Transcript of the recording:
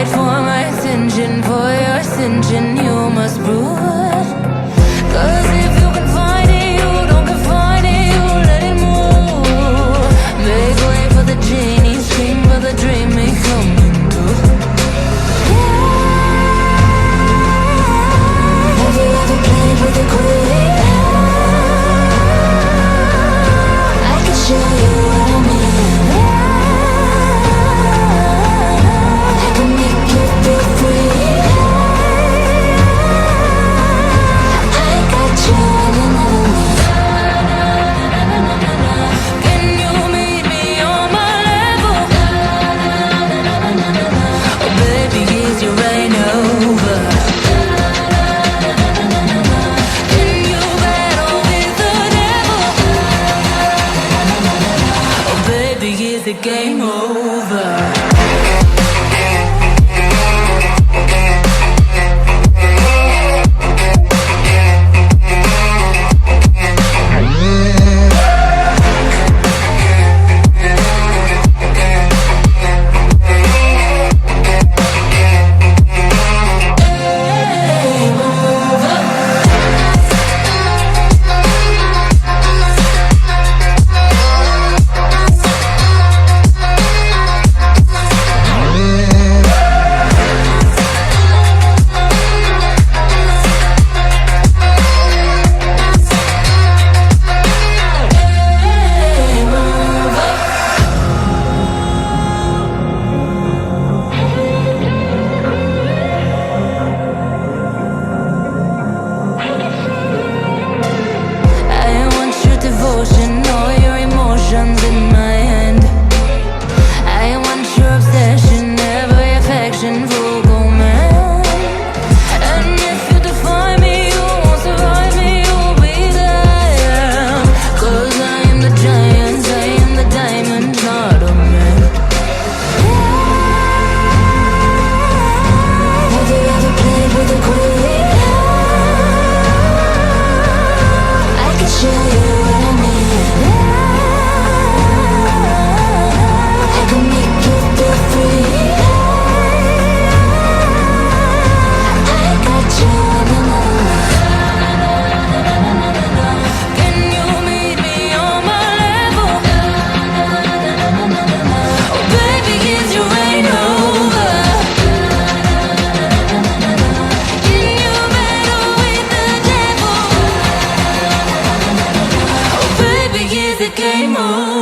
fight for my attention, for your ascension, you must prove it. 'Cause if you can find it, you don't confine it, you let it move. Make way for the genie, scream for the dream, it coming true. Have you ever played with a queen? I can show you what I mean. I can make you feel free. I got you when you never leave. Can you meet me on my level? Oh baby, is your reign over? Can you battle with the devil? Oh baby, is the game over? All your emotions in my hand. I want your obsession, every affection, full man. And if you define me, you won't survive me, you'll be there. 'Cause I am the giant, I am the diamond, not a man. Have you ever played with a queen? I can show you what I mean. I can make you feel free. I got you when you never leave. Can you meet me on my level? Oh baby, is your reign over? Can you battle with the devil? Oh baby, is the game over?